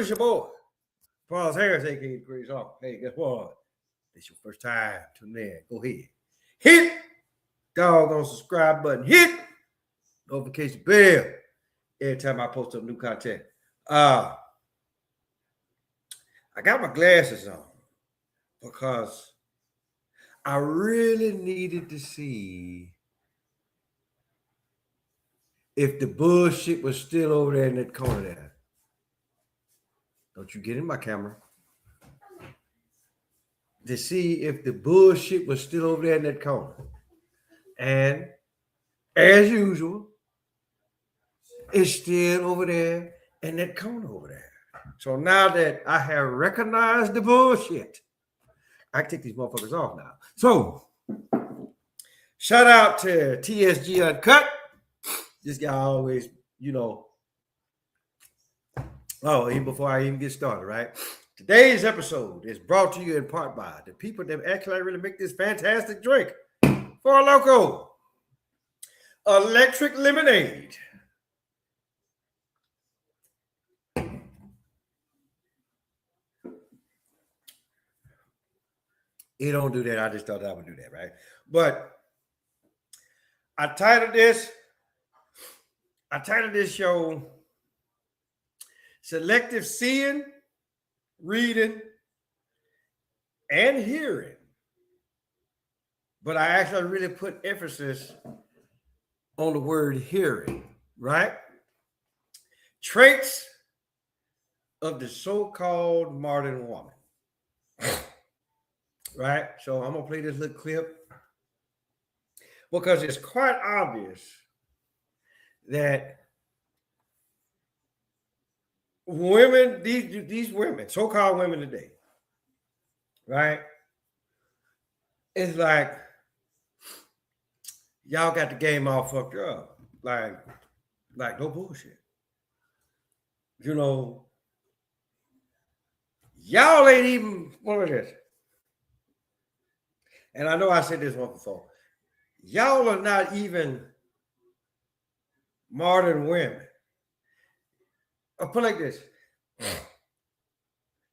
it's your boy, Paul Harris, aka Grace Off. Hey, guess what? This your first time tuning in. Go ahead. Hit doggone subscribe button. Hit notification bell every time I post up new content. I got my glasses on because I really needed to see if the bullshit was still over there in that corner there. Don't you get in my camera. To see if the bullshit was still over there in that corner. And as usual, it's still over there in that corner over there. So now that I have recognized the bullshit, I can take these motherfuckers off now. So, shout out to TSG Uncut. This guy always, even before I even get started, right? Today's episode is brought to you in part by the people that actually really make this fantastic drink for a local electric lemonade. It don't do that. I just thought I would do that, right? But I titled this show Selective Seeing, Reading, and Hearing. But I actually really put emphasis on the word hearing, right? Traits of the so-called modern woman. Right? So I'm going to play this little clip because it's quite obvious that women, these women, so-called women today, right? It's like y'all got the game all fucked up. Like no bullshit. Y'all ain't even one of this. And I know I said this one before. Y'all are not even modern women. I'll put it like this.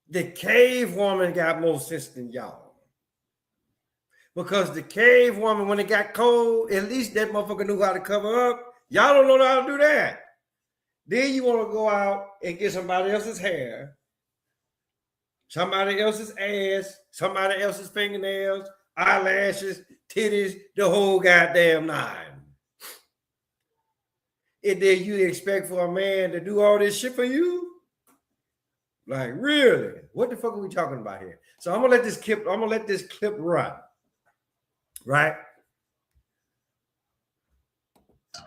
The cave woman got more sense than y'all. Because the cave woman, when it got cold, at least that motherfucker knew how to cover up. Y'all don't know how to do that. Then you want to go out and get somebody else's hair, somebody else's ass, somebody else's fingernails, eyelashes, titties, the whole goddamn nine. And then you expect for a man to do all this shit for you? Like, really? What the fuck are we talking about here? So I'm gonna let this clip run. Right?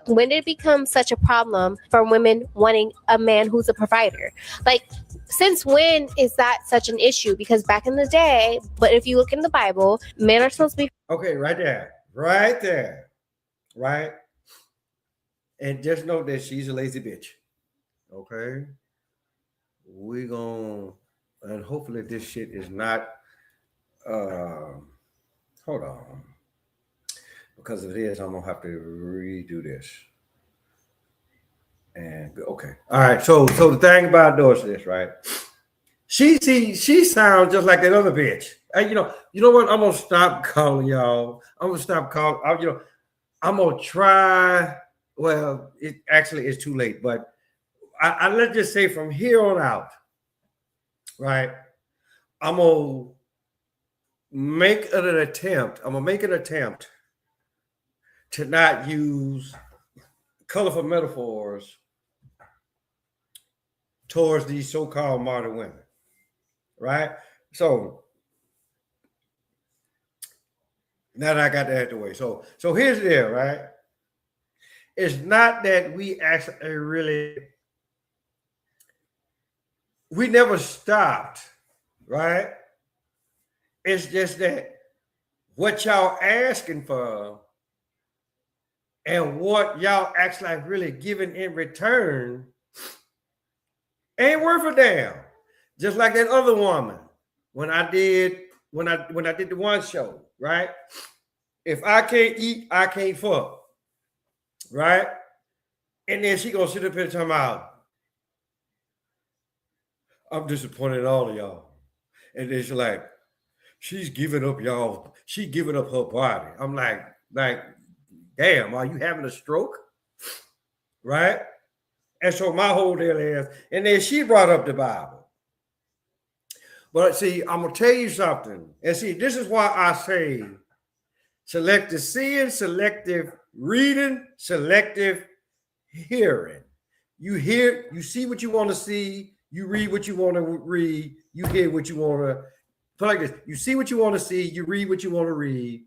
When did it become such a problem for women wanting a man who's a provider? Like, since when is that such an issue? Because back in the day, but if you look in the Bible, men are supposed to be... Okay, right there. Right? And just know that she's a lazy bitch. Okay? We're gonna, and hopefully this shit is not, hold on. Because if it is, I'm gonna have to redo this. And okay. All right. So the thing about Doris is, right? She sounds just like that other bitch. And you know what? I'm gonna stop calling y'all. I'm gonna stop calling. I'm gonna try. Well, it actually is too late, but I let's just say from here on out, right? I'm gonna make an attempt. To not use colorful metaphors towards these so-called modern women, right? So now that I got that out of the way, so here's the deal, right? It's not that we actually we never stopped, right? It's just that what y'all asking for and what y'all actually really giving in return ain't worth a damn. Just like that other woman when I did the one show, right? If I can't eat, I can't fuck, right? And then she gonna sit up here talking about, I'm disappointed in all of y'all. And it's like, she's giving up y'all. She giving up her body. I'm like, damn, are you having a stroke? Right? And so my whole deal is, and then she brought up the Bible. But see, I'm gonna tell you something. And see, this is why I say selective seeing, selective reading, selective hearing. You hear, you see what you want to see, you read what you want to read, you hear what you want to put like this. You see what you want to see, you read what you want to read,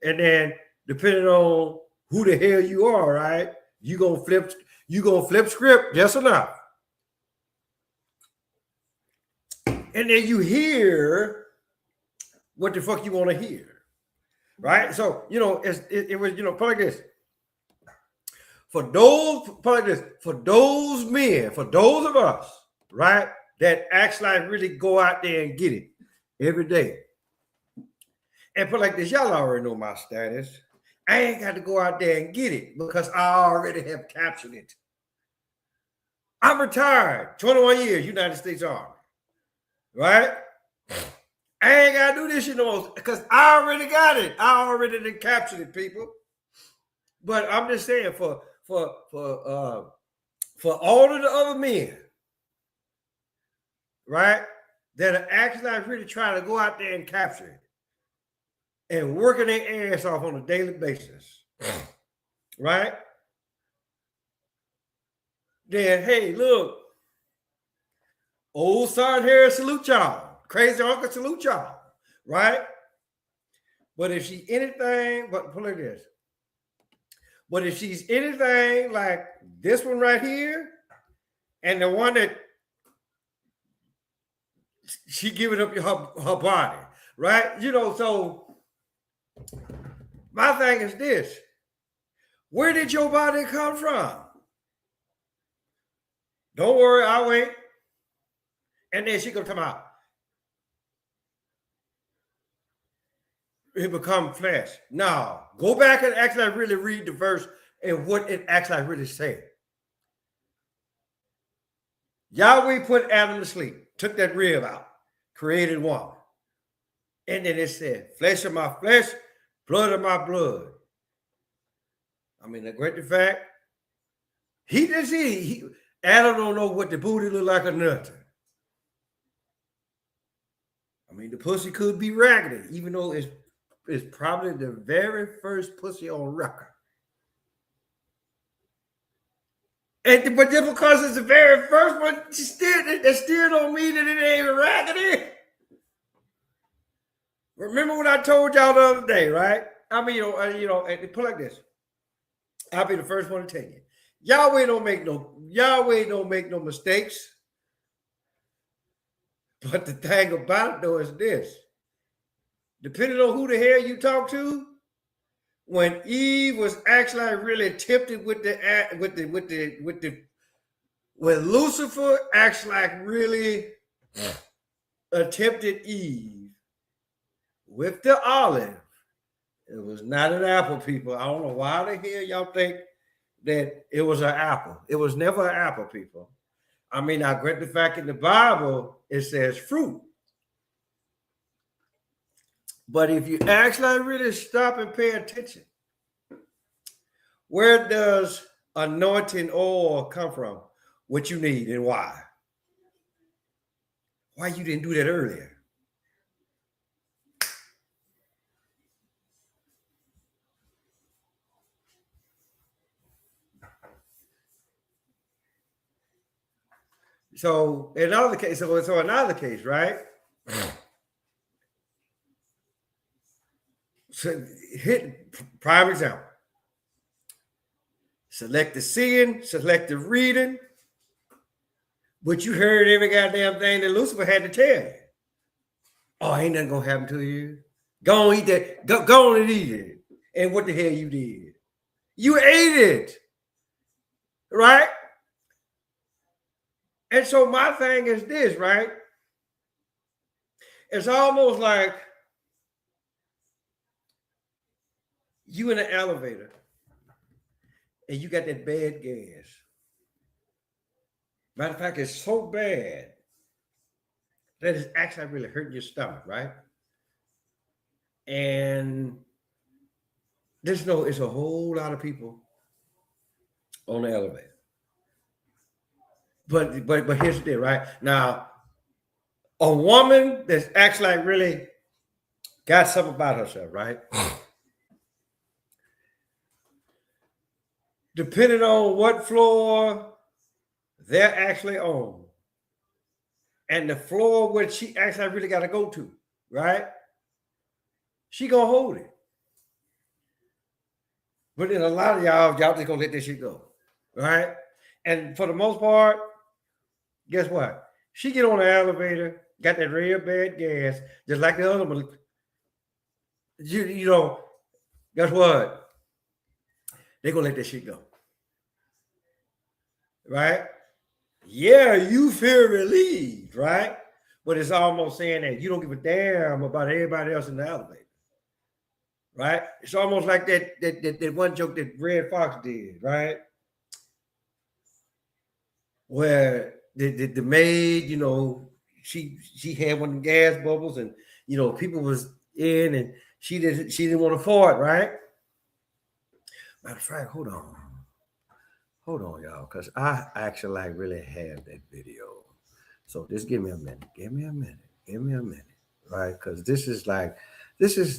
and then depending on who the hell you are, right? You gonna flip script, yes or no? And then you hear what the fuck you want to hear, right? So it was put like this. For those men, for those of us, right, that actually really go out there and get it every day. And put like this, y'all already know my status. I ain't got to go out there and get it because I already have captured it. I'm retired, 21 years, United States Army, right? I ain't got to do this shit no more because I already got it. I already done captured it, people. But I'm just saying for all of the other men, right, that are actually really trying to go out there and capture it and working their ass off on a daily basis, right? Then, hey, look, old Sergeant Harris, salute y'all. Crazy Uncle, salute y'all, right? But if she anything, but put like this. But if she's anything like this one right here, and the one that she giving up her body, right? So my thing is this. Where did your body come from? Don't worry, I'll wait. And then she gonna come out. It become flesh. Now, go back and actually really read the verse and what it actually really said. Yahweh put Adam to sleep, took that rib out, created woman. And then it said, flesh of my flesh, blood of my blood. I mean, the great fact, he didn't see, Adam don't know what the booty look like or nothing. I mean, the pussy could be raggedy, even though it's probably the very first pussy on record. But just because it's the very first one, that still don't mean that it ain't raggedy. Remember what I told y'all the other day, right? I mean, and put like this. I'll be the first one to tell you. Yahweh don't make no mistakes. But the thing about it though is this. Depending on who the hell you talk to, when Eve was actually really tempted when Lucifer actually really attempted Eve with the olive, it was not an apple, people. I don't know why the hell y'all think that it was an apple. It was never an apple, people. I mean, I read the fact in the Bible, it says fruit. But if you actually really stop and pay attention, where does anointing oil come from? What you need and why? Why you didn't do that earlier? So another case, right? So prime example. Selective seeing, selective reading. But you heard every goddamn thing that Lucifer had to tell you. Oh, ain't nothing gonna happen to you. Go on, eat that. Go on and eat it. And what the hell you did? You ate it. Right? And so my thing is this, right? It's almost like you in an elevator and you got that bad gas. Matter of fact, it's so bad that is actually really hurting your stomach, right? And it's a whole lot of people on the elevator. But here's the deal, right? Now, a woman that's actually like really got something about herself, right? Depending on what floor they're actually on and the floor where she actually really got to go to, right? She gonna hold it. But then a lot of y'all just gonna let this shit go, right? And for the most part, guess what? She get on the elevator, got that real bad gas, just like the other one. You know, guess what? They gonna let that shit go, right? Yeah, you feel relieved, right? But it's almost saying that you don't give a damn about everybody else in the elevator, right? It's almost like that one joke that Red Fox did, right? Where the maid, she had one of the gas bubbles, and people was in, and she didn't want to fart, right? Matter of fact, hold on, y'all, because I actually like really have that video. So just give me a minute, right? Because this is this is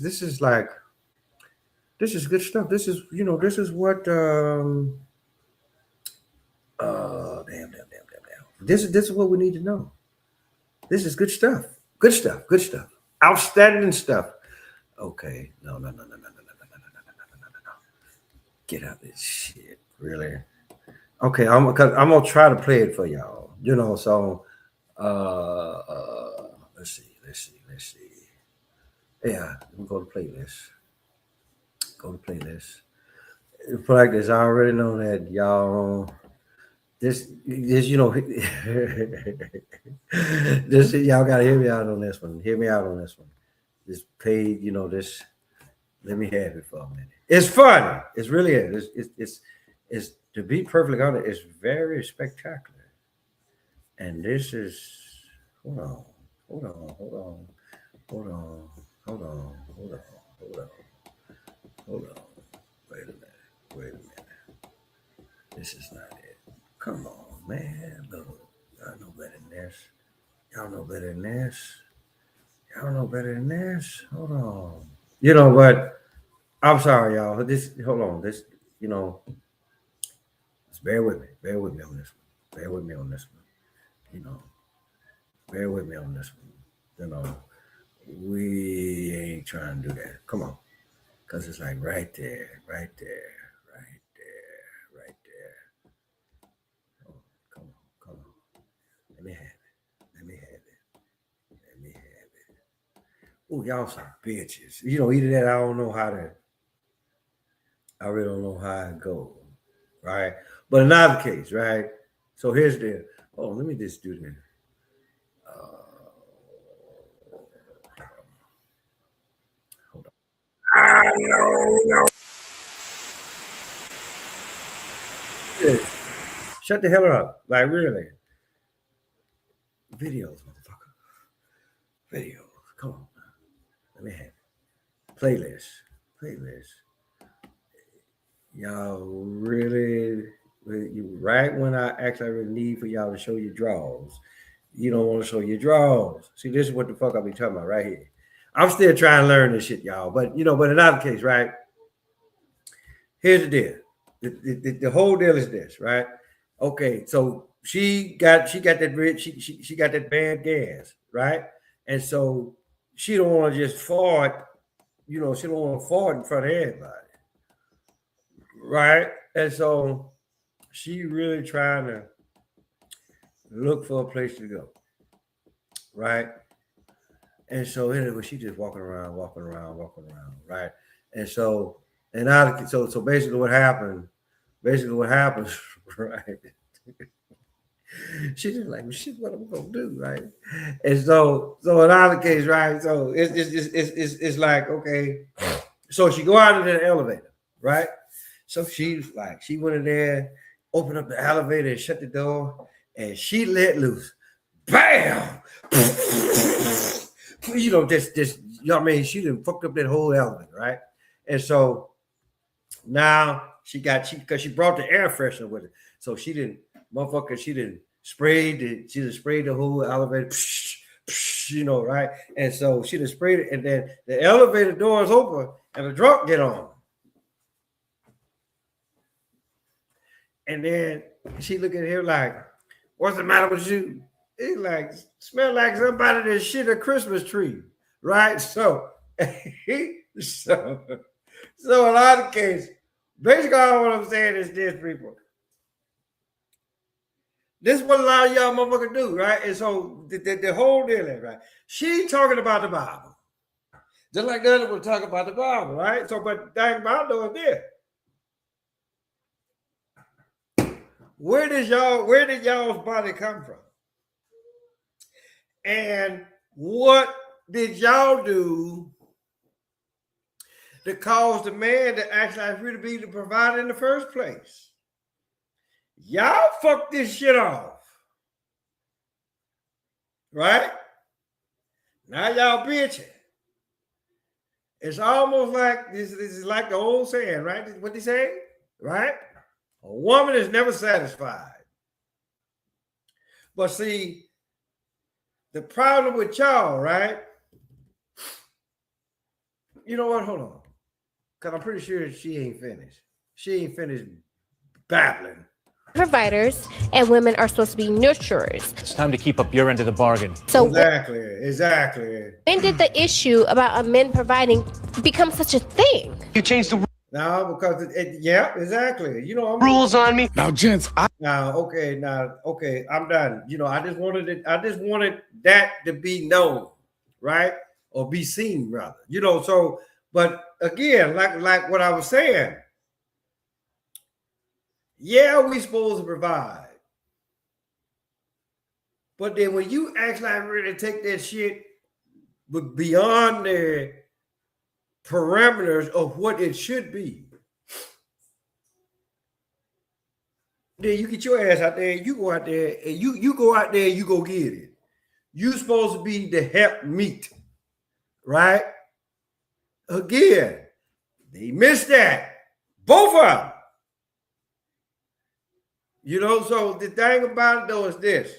good stuff. This is what damn. This is what we need to know. This is good stuff. Good stuff. Good stuff. Outstanding stuff. Okay. No. Get out of this shit. Really? Okay, I'm gonna try to play it for y'all. So let's see. Yeah, we go to playlist. Go to playlist. Practice. I already know that y'all. This this y'all gotta hear me out on this one. Hear me out on this one. This paid, this. Let me have it for a minute. It's fun. It's really is. It's to be perfectly honest. It's very spectacular. And this is. Hold on. Hold on. Hold on. Hold on. Hold on. Hold on. Hold on. Hold on. Wait a minute. Wait a minute. This is not it. Come on, man. Look, y'all know better than this. Y'all know better than this. Y'all know better than this. Hold on. You know what? I'm sorry, y'all. Hold on. Just bear with me. Bear with me on this one. Bear with me on this one. Bear with me on this one. We ain't trying to do that. Come on. Because it's like right there, right there, right there, right there. Oh, come on. Let me have it. Let me have it. Let me have it. Oh, y'all some bitches. Either that I don't know how to, I really don't know how it goes. Right? But in either case, right? So here's the, oh, let me just do this. Hold on. No. Shut the hell up. Like, really. Videos, motherfucker. Videos. Come on. Let me have it. Playlist. Y'all really, right when I actually really need for y'all to show your draws, you don't want to show your draws. See, this is what the fuck I be talking about right here. I'm still trying to learn this shit, y'all. But but in other case, right? Here's the deal. The whole deal is this, right? Okay, so she got that she got that bad gas, right? And so she don't want to just fart, she don't want to fart in front of everybody, right? And so she really trying to look for a place to go, right? And so anyway, she just walking around, right? And so so basically what happened, right? She just like, shit, what am I gonna do, right? And so in our case, right? So it's like, okay, so she go out of the elevator, right? So she's like, she went in there, opened up the elevator and shut the door, and she let loose. bam. You know, this, you know what I mean? She done fucked up that whole element, right? And so now because she brought the air freshener with her. So she didn't, motherfucker, she didn't spray the whole elevator, you know, right? And so she done sprayed it, and then the elevator doors open and the drunk get on. And then she look at him like, what's the matter with you? He like, smell like somebody that shit a Christmas tree, right? So, so in a lot of cases, basically all what I'm saying is this, people. This is what a lot of y'all motherfuckers do, right? And so the whole deal is, right? She talking about the Bible. Just like the other one talking about the Bible, right? So, but the thing about it is this. Where did y'all's body come from? And what did y'all do to cause the man to actually really be the provider in the first place? Y'all fucked this shit off. Right? Now y'all bitching. It's almost like this is like the old saying, right? What they say? Right? A woman is never satisfied. But see, the problem with y'all, right? You know what? Hold on. Because I'm pretty sure she ain't finished. She ain't finished babbling. Providers and women are supposed to be nurturers. It's time to keep up your end of the bargain. So exactly. when did the issue about a men providing become such a thing? You changed the No, because yeah, exactly. You know, rules on me. Now, gents, okay, I'm done. You know, I just wanted that to be known, right? Or be seen, rather. You know, so but again, like what I was saying, yeah, we supposed to provide. But then when you actually really take that shit beyond the parameters of what it should be, then you get your ass out there, you go out there, and you go out there and you go get it. You supposed to be the help meet, right? Again, they missed that. Both of them. You know, so the thing about it though is this.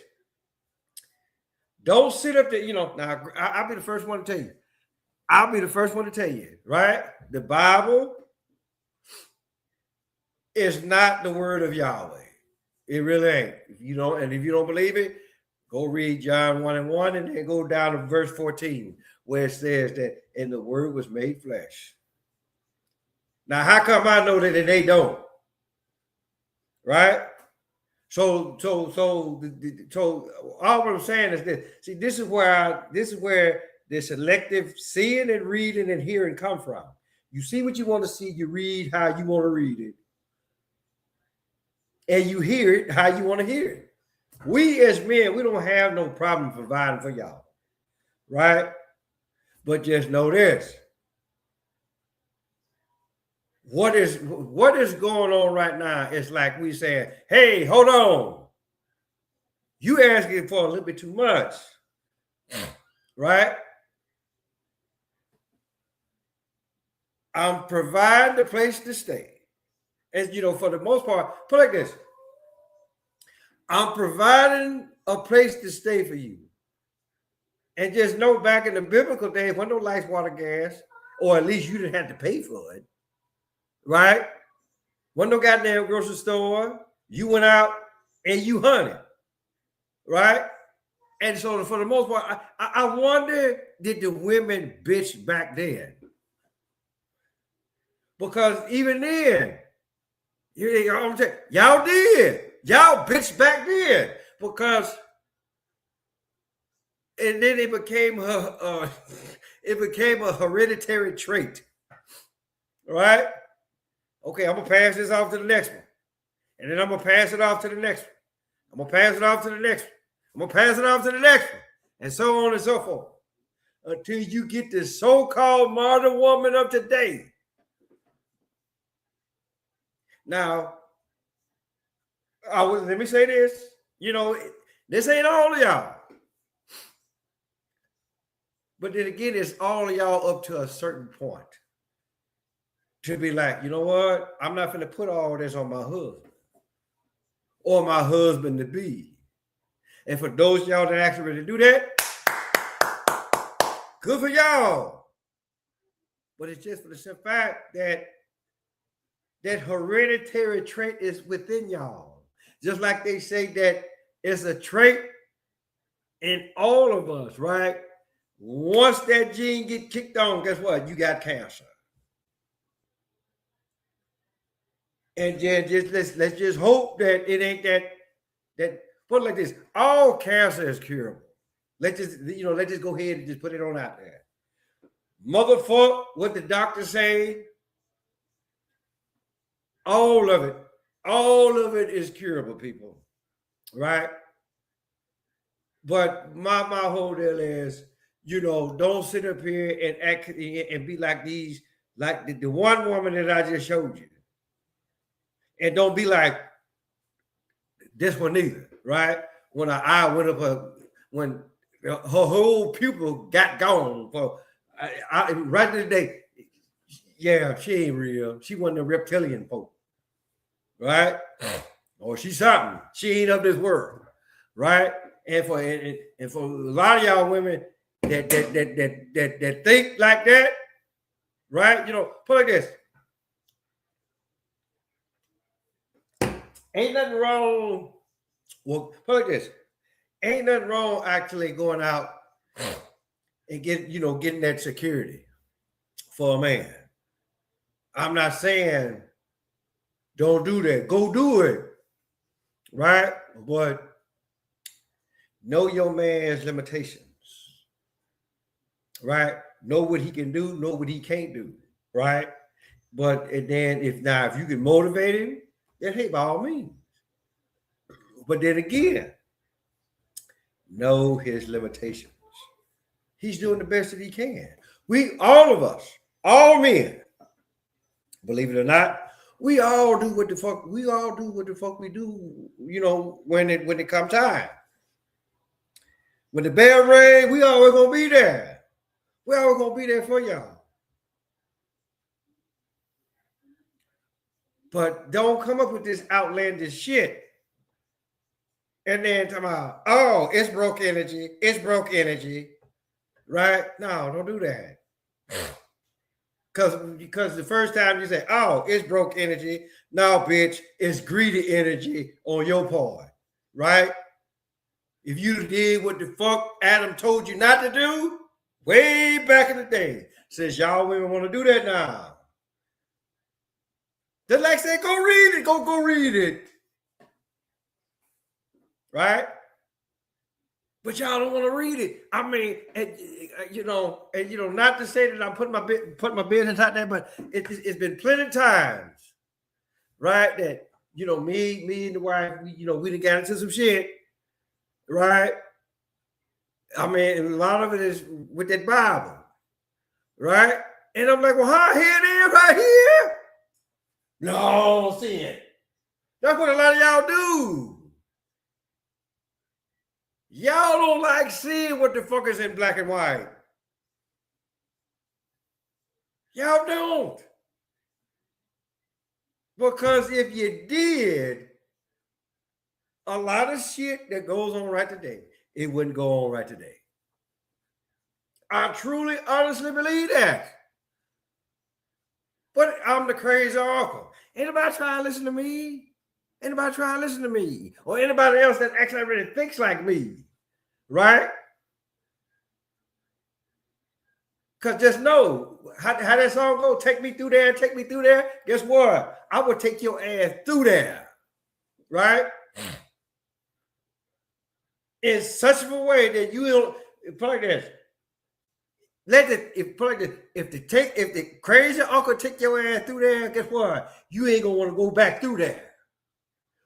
Don't sit up there, you know. Now, I'll be the first one to tell you. I'll be the first one to tell you, right? The Bible is not the word of Yahweh. It really ain't. If you don't believe it, go read John 1:1 and then go down to verse 14, where it says that, and the word was made flesh. Now, how come I know that they don't? Right? So all what I'm saying is this. See, this is where the selective seeing and reading and hearing come from. You see what you want to see, you read how you want to read it, and you hear it how you want to hear it. We as men, we don't have no problem providing for y'all, right? But just know this. What is going on right now is like we saying, hey, hold on. You asking for a little bit too much, right? I'm providing the place to stay. And, you know, for the most part, put it like this. I'm providing a place to stay for you. And just know back in the biblical days, there wasn't no lights, water, gas, or at least you didn't have to pay for it. Right? Wasn't no goddamn grocery store. You went out and you hunted. Right? And so for the most part, I wonder, did the women bitch back then? Because even then, y'all did. Y'all bitch back then. Because and then it became a hereditary trait. Right? Okay, I'm gonna pass this off to the next one. And then I'm gonna pass it off to the next one. I'm gonna pass it off to the next one. I'm gonna pass it off to the next one. And so on and so forth. Until you get the so-called modern woman of today. Now, let me say this. You know, this ain't all of y'all. But then again, it's all of y'all up to a certain point to be like, you know what? I'm not going to put all this on my husband or my husband to be. And for those of y'all that actually really do that, good for y'all. But it's just for the simple fact that that hereditary trait is within y'all. Just like they say that it's a trait in all of us, right? Once that gene get kicked on, guess what? You got cancer. And then just let's just hope that it ain't that put it like this. All cancer is curable. Let's just go ahead and just put it on out there. Motherfuck what the doctors say. All of it is curable, people. Right? But my whole deal is, don't sit up here and act and be like these, like the one woman that I just showed you. And don't be like this one either, right? When her eye went up, when her whole pupil got gone for right in the day. Yeah, she ain't real. She wasn't a reptilian folk, right? Or she's something. She ain't of this world, right? And for a lot of y'all women that think like that, right? Put it like this. Ain't nothing wrong. Well, put it like this. Ain't nothing wrong actually going out and getting that security for a man. I'm not saying don't do that. Go do it. Right? But know your man's limitations. Right? Know what he can do, know what he can't do. Right? But then if you can motivate him, then hey, by all means. But then again, know his limitations. He's doing the best that he can. All of us, all men, believe it or not, we all do what the fuck we do, when it comes time. When the bell rings, we always gonna be there. We always gonna be there for y'all. But don't come up with this outlandish shit. And then talk about, oh, it's broke energy. It's broke energy. Right? No, don't do that. Because the first time you say, oh, it's broke energy. No, bitch, it's greedy energy on your part. Right? If you did what the fuck Adam told you not to do, way back in the day, since y'all women want to do that now. Just like say, go read it. Go read it. Right? But y'all don't want to read it. I mean, not to say that I'm putting my business out there, but it's been plenty of times, right? That me and the wife, we done got into some shit, right? I mean, a lot of it is with that Bible, right? And I'm like, well, how here it is right here? No, I don't see it. That's what a lot of y'all do. Y'all don't like seeing what the fuck is in black and white. Y'all don't. Because if you did, a lot of shit that goes on right today, it wouldn't go on right today. I truly, honestly believe that. But I'm the crazy uncle. Anybody trying to listen to me? Anybody trying to listen to me? Or anybody else that actually really thinks like me? Right? Because just know how that song go, take me through there, take me through there. Guess what? I will take your ass through there. Right? In such a way that you don't put like this. If the crazy uncle take your ass through there, guess what? You ain't gonna want to go back through there.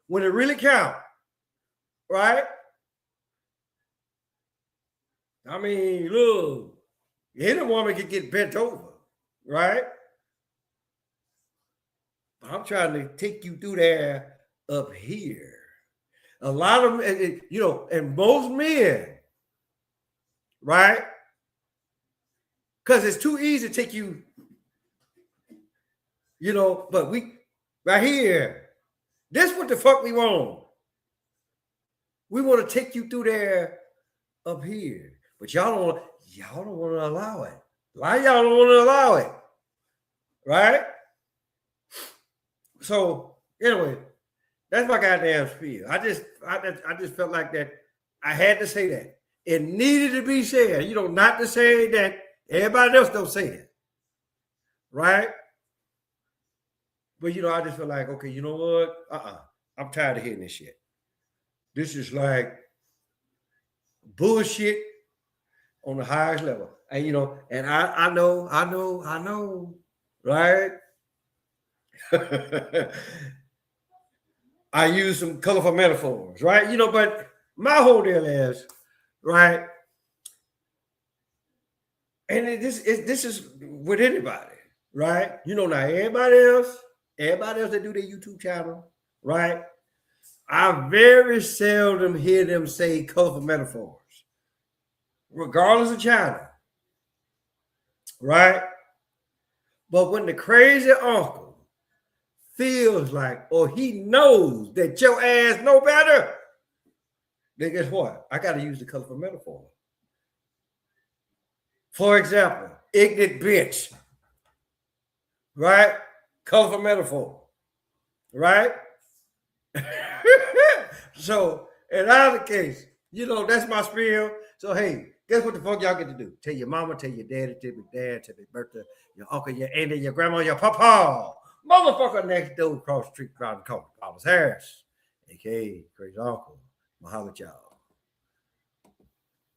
When it really counts. Right? I mean, look, any woman can get bent over, right? I'm trying to take you through there up here. A lot of, and most men, right? Because it's too easy to take you, you know, but we right here, this what the fuck we want. We want to take you through there up here. But y'all don't want to allow it. Why y'all don't want to allow it? Right? So anyway, that's my goddamn spiel. I just felt like that I had to say that. It needed to be said. You know, not to say that everybody else don't say that. Right? But you know, I just feel like, okay, you know what? I'm tired of hearing this shit. This is like bullshit on the highest level. And you know, and I know, right? I use some colorful metaphors, right? You know, but my whole deal is, right? And this is with anybody, right? You know, now everybody else that do their YouTube channel, right? I very seldom hear them say colorful metaphors, regardless of channel, right? But when the crazy uncle feels like, or he knows that your ass know better, then guess what? I got to use the colorful metaphor. For example, ignorant bitch, right? Colorful metaphor, right? So in either case, you know, that's my spiel. So hey, guess what the fuck y'all get to do? Tell your mama, tell your daddy, tell your dad, tell your birthday, your uncle, your auntie, your grandma, your papa. Motherfucker next door across the street around the corner. Thomas Harris, aka Crazy Uncle. I'll holler at y'all.